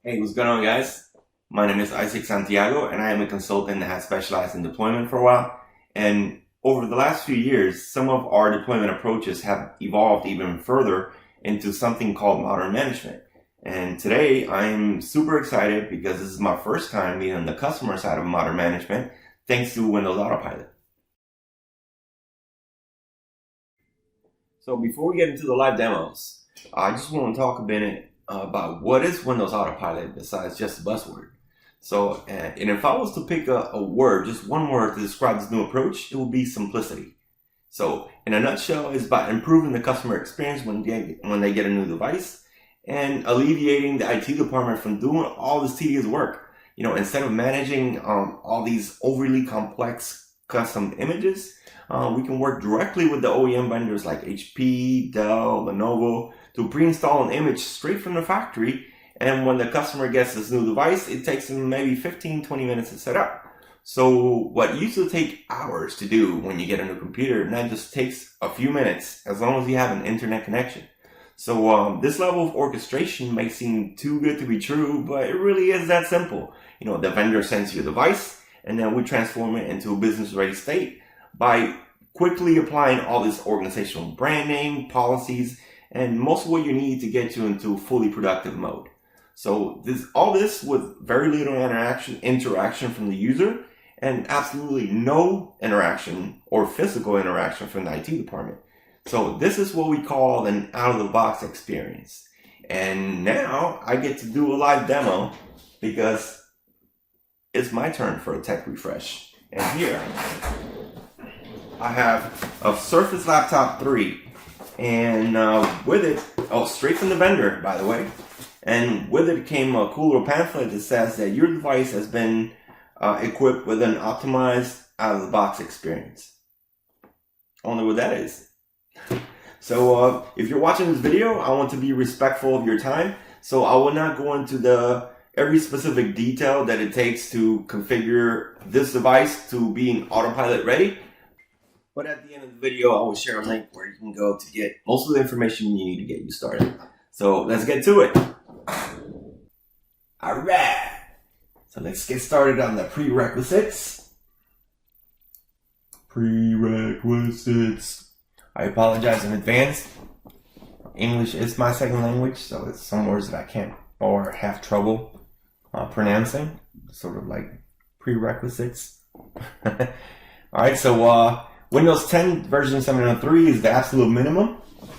Hey, what's going on, guys? My name is Isaac Santiago, and I am a consultant that has specialized in deployment for a while. And over the last few years, some of our deployment approaches have evolved even further into something called modern management. And today, I'm super excited because this is my first time being on the customer side of modern management, thanks to Windows Autopilot. So before we get into the live demos, I just want to talk a minute about what is Windows Autopilot besides just a buzzword. So, and if I was to pick a word, just one word to describe this new approach, it would be simplicity. So, in a nutshell, it's about improving the customer experience when they get a new device and alleviating the IT department from doing all this tedious work. You know, instead of managing all these overly complex custom images, we can work directly with the OEM vendors like HP, Dell, Lenovo to pre-install an image straight from the factory. And when the customer gets this new device, it takes them maybe 15-20 minutes to set up. So what used to take hours to do when you get a new computer now just takes a few minutes as long as you have an internet connection. So this level of orchestration may seem too good to be true, but it really is that simple. You know, the vendor sends you a device and then we transform it into a business-ready state by quickly applying all this organizational branding, policies, and most of what you need to get you into fully productive mode. So all this with very little interaction from the user and absolutely no interaction or physical interaction from the IT department. So this is what we call an out-of-the-box experience. And now I get to do a live demo because it's my turn for a tech refresh. And here I have a Surface Laptop 3. And with it, straight from the vendor, by the way, and with it came a cool little pamphlet that says that your device has been equipped with an optimized out-of-the-box experience. I wonder what that is. So if you're watching this video, I want to be respectful of your time, so I will not go into every specific detail that it takes to configure this device to being autopilot ready. But at the end of the video, I will share a link where you can go to get most of the information you need to get you started. So let's get to it. All right. So let's get started on the prerequisites. Prerequisites. I apologize in advance. English is my second language, so it's some words that I can't or have trouble pronouncing. Sort of like prerequisites. All right, so Windows 10 version 7.03 is the absolute minimum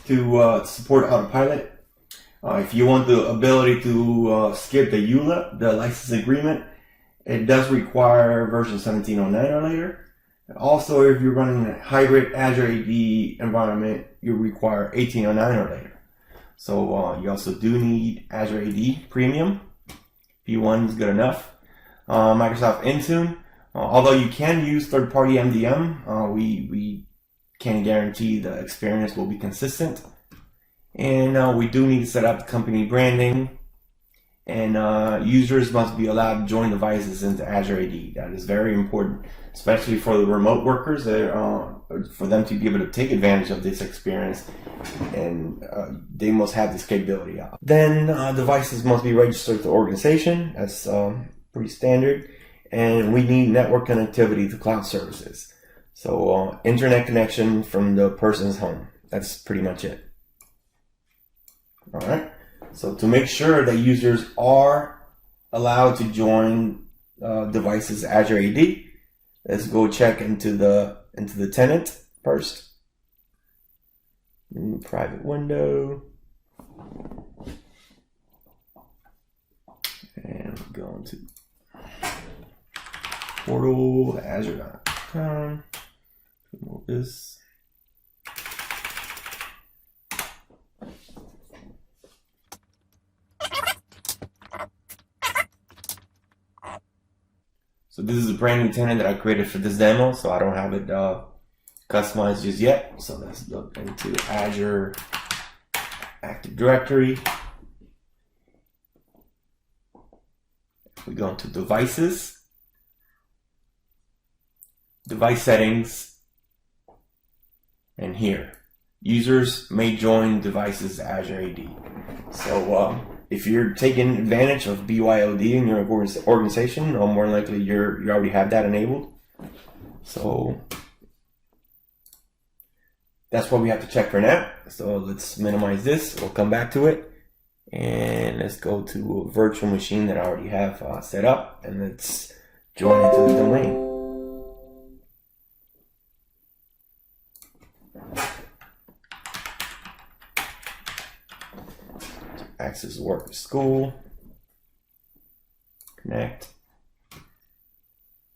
to support autopilot. If you want the ability to skip the EULA, the license agreement, it does require version 17.09 or later. Also, if you're running a hybrid Azure AD environment, you require 18.09 or later. So you also do need Azure AD Premium. P1 is good enough. Microsoft Intune. Although you can use third-party MDM, we can't guarantee the experience will be consistent. And we do need to set up the company branding. And users must be allowed to join devices into Azure AD. That is very important, especially for the remote workers, for them to be able to take advantage of this experience. And they must have this capability. Then devices must be registered to the organization. That's pretty standard. And we need network connectivity to cloud services. So internet connection from the person's home. That's pretty much it. All right. So to make sure that users are allowed to join devices Azure AD, let's go check into the tenant first. Private window. And we're going to portal azure.com. Remove this. So this is a brand new tenant that I created for this demo, so I don't have it customized just yet. So let's look into Azure Active Directory. If we go into devices, device settings, and here, users may join devices Azure AD. So if you're taking advantage of BYOD in your organization, more than likely you already have that enabled. So that's what we have to check for now. So let's minimize this. We'll come back to it. And let's go to a virtual machine that I already have set up. And let's join into the domain. Access work school. Connect.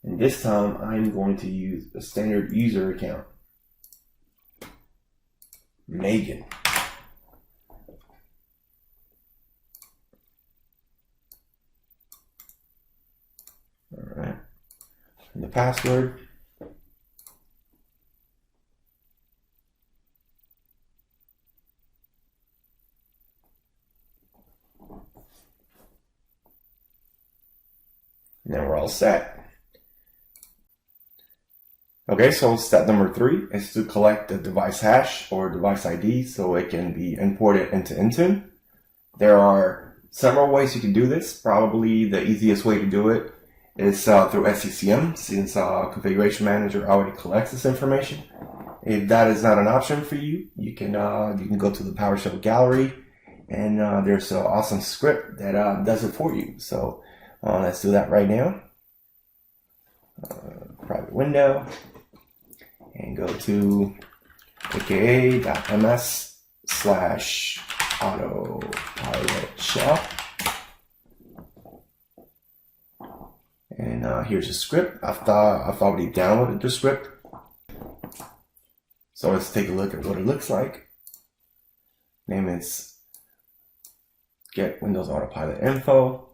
And this time I'm going to use a standard user account. Megan. Alright. And the password. Now we're all set. Okay, so step number 3 is to collect the device hash or device ID so it can be imported into Intune. There are several ways you can do this. Probably the easiest way to do it is through SCCM, since Configuration Manager already collects this information. If that is not an option for you, you can go to the PowerShell gallery, and there's an awesome script that does it for you. So let's do that right now. Private window, and go to aka.ms/autopilot shell. And here's a script. I've already downloaded the script. So let's take a look at what it looks like. Name is get Windows Autopilot info.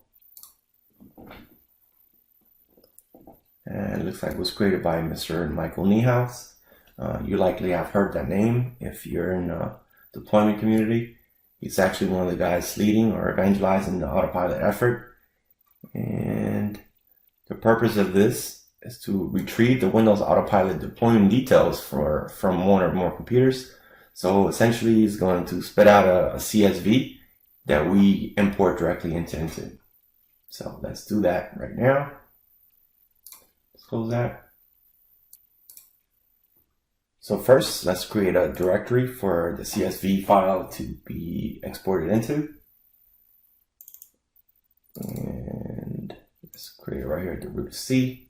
And it looks like it was created by Mr. Michael Niehaus. You likely have heard that name if you're in the deployment community. He's actually one of the guys leading or evangelizing the Autopilot effort. And the purpose of this is to retrieve the Windows Autopilot deployment details from one or more computers. So essentially, he's going to spit out a CSV that we import directly into Intune. So let's do that right now. Close that. So first, let's create a directory for the CSV file to be exported into. And let's create it right here at the root C.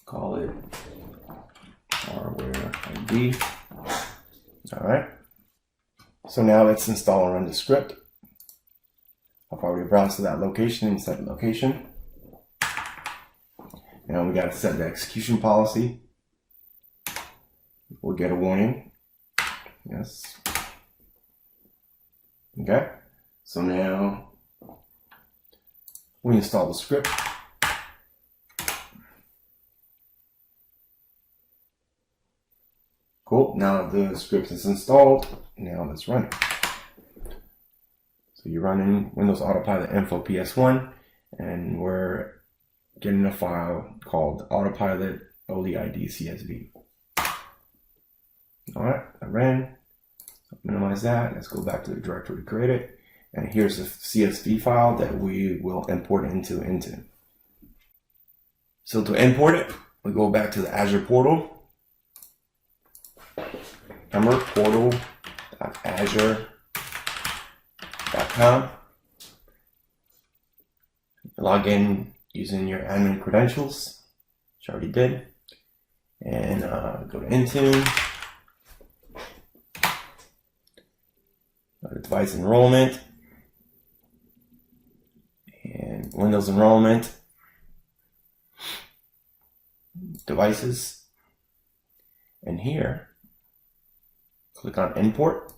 Call it hardware ID. All right. So now let's install and run the script. I've already browsed to that location and set the location. Now we got to set the execution policy. We'll get a warning. Yes. Okay. So now we install the script. Cool. Now the script is installed. Now let's run it. So you're running Windows Autopilot info PS1, and we're getting a file called Autopilot OLEID CSV. All right, I ran. Minimize that. Let's go back to the directory we created. And here's the CSV file that we will import into Intune. So to import it, we go back to the Azure portal. Remember, portal.azure.com. Log in using your admin credentials, which I already did. And go to Intune. Go to device enrollment. And Windows enrollment. Devices. And here, click on import.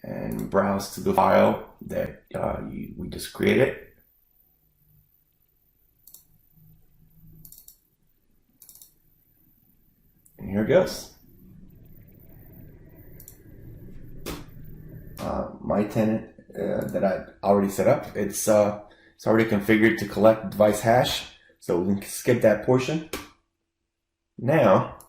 And browse to the file that we just created. And here it goes. My tenant that I already set up, it's already configured to collect device hash, so we can skip that portion. Now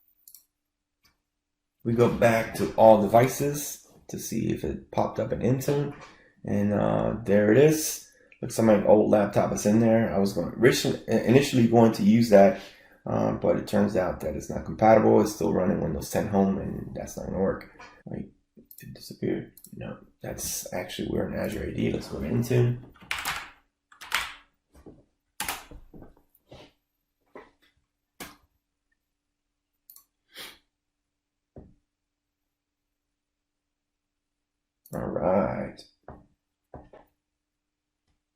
we go back to all devices to see if it popped up in Intune, and there it is. Looks like my old laptop is in there. I was initially going to use that, but it turns out that it's not compatible. It's still running Windows 10 Home, and that's not going to work. Wait, it disappeared. No, that's actually, we're in Azure AD. Let's go to Intune. All right.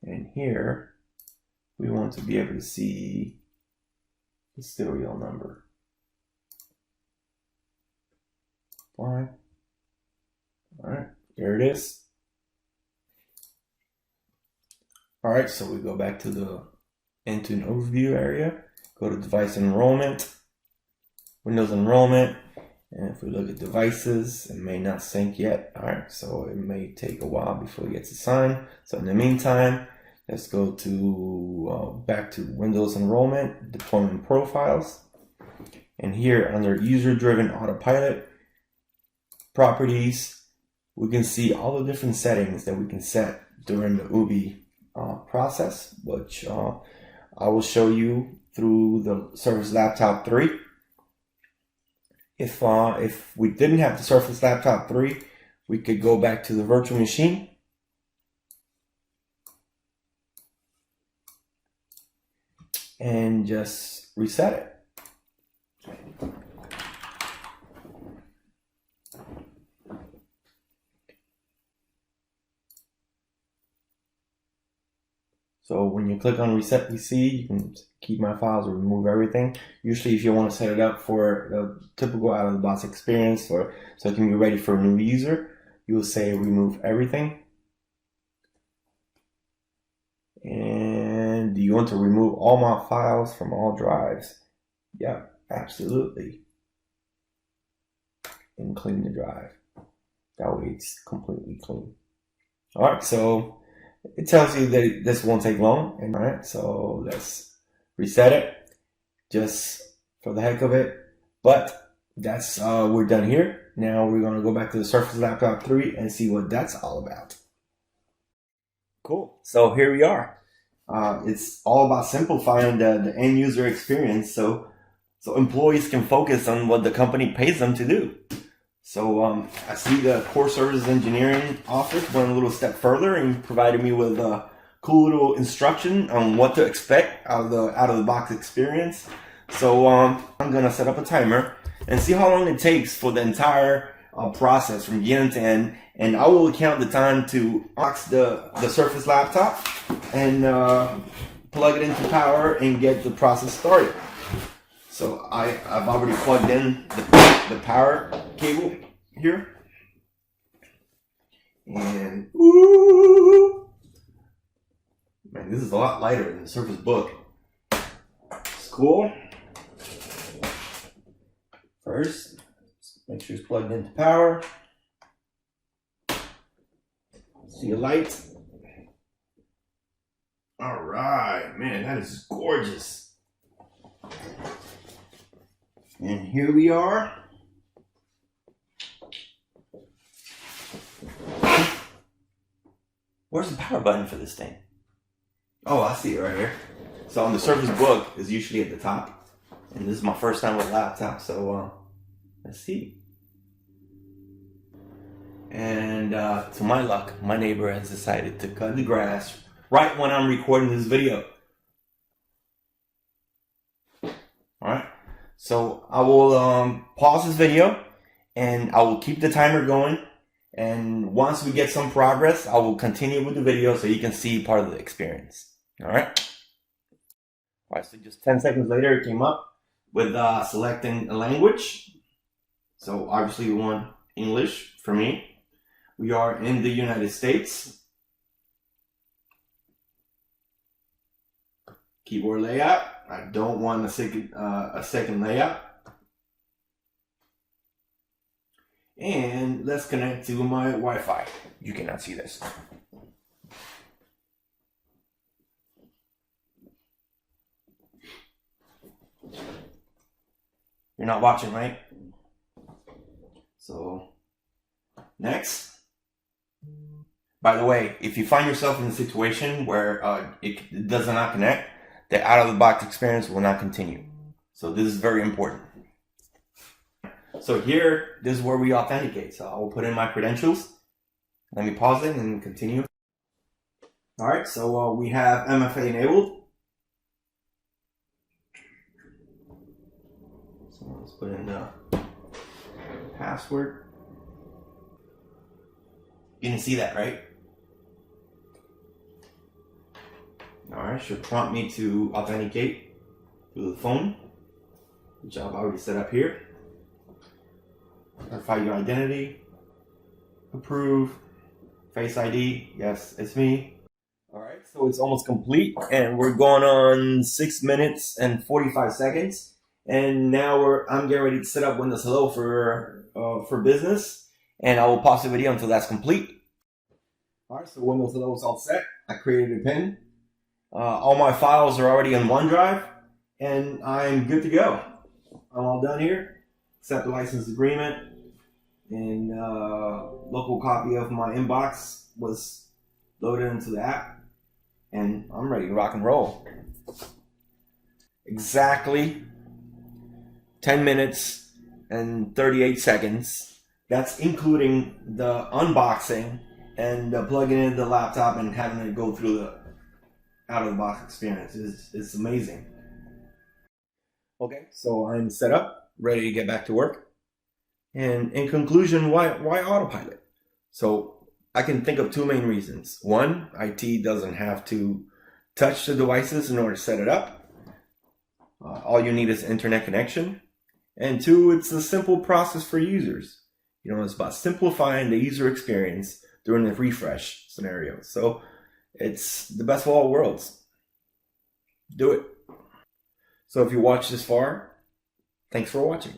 And here, we want to be able to see the serial number. Fine. All right, there it is. All right, so we go back to the Intune overview area, go to device enrollment, Windows enrollment, and if we look at devices, it may not sync yet. All right, so it may take a while before it gets assigned. So in the meantime, let's go to back to Windows enrollment, deployment profiles, and here under user-driven autopilot properties, we can see all the different settings that we can set during the UBI process, which I will show you through the Surface Laptop 3. If we didn't have the Surface Laptop 3, we could go back to the virtual machine and just reset it. So when you click on Reset PC, you can keep my files or remove everything. Usually if you want to set it up for the typical out-of-the-box experience so it can be ready for a new user, you will say remove everything. And do you want to remove all my files from all drives? Yeah, absolutely. And clean the drive. That way it's completely clean. All right, so it tells you that this won't take long. All right, so let's reset it just for the heck of it. But that's we're done here. Now we're going to go back to the Surface Laptop 3 and see what that's all about. Cool. So here we are. It's all about simplifying the end user experience so employees can focus on what the company pays them to do. So I see the core services engineering office went a little step further and provided me with a cool little instruction on what to expect out of the box experience. So I'm gonna set up a timer and see how long it takes for the entire process from beginning to end, and I will count the time to unbox the Surface laptop and plug it into power and get the process started. So I've already plugged in the power cable here. And ooh, man, this is a lot lighter than the Surface Book. It's cool. First, make sure it's plugged into power. See a light. All right, man, that is gorgeous. And here we are. Where's the power button for this thing? Oh, I see it right here. So on the Surface Book is usually at the top. And this is my first time with a laptop, so let's see. And to my luck, my neighbor has decided to cut the grass right when I'm recording this video. Alright. So I will pause this video and I will keep the timer going, and once we get some progress I will continue with the video so you can see part of the experience. Alright, so just 10 seconds later it came up with selecting a language. So obviously we want English for me. We are in the United States. Keyboard layout, I don't want a second layout. And let's connect to my Wi-Fi. You cannot see this. You're not watching, right? So Next. By the way, if you find yourself in a situation where it does not connect, the out-of-the-box experience will not continue. So this is very important. So here, this is where we authenticate. So I will put in my credentials. Let me pause it and continue. All right, so we have MFA enabled. So let's put in the password. You can see that, right? All right, should prompt me to authenticate through the phone, which I've already set up here. Verify your identity. Approve. Face ID. Yes, it's me. All right, so it's almost complete, and we're going on 6 minutes and 45 seconds. And now I'm getting ready to set up Windows Hello for business, and I will pause the video until that's complete. All right, so Windows Hello is all set. I created a pin. All my files are already in OneDrive, and I'm good to go. I'm all done here. Accept the license agreement, and local copy of my inbox was loaded into the app, and I'm ready to rock and roll. Exactly 10 minutes and 38 seconds. That's including the unboxing and plugging in the laptop and having it go through the out-of-the-box experience. It's amazing. Okay, so I'm set up, ready to get back to work. And in conclusion, why Autopilot? So I can think of two main reasons. One, IT doesn't have to touch the devices in order to set it up. All you need is internet connection. And two, it's a simple process for users. You know, it's about simplifying the user experience during the refresh scenario. So it's the best of all worlds. Do it. So if you watched this far, thanks for watching.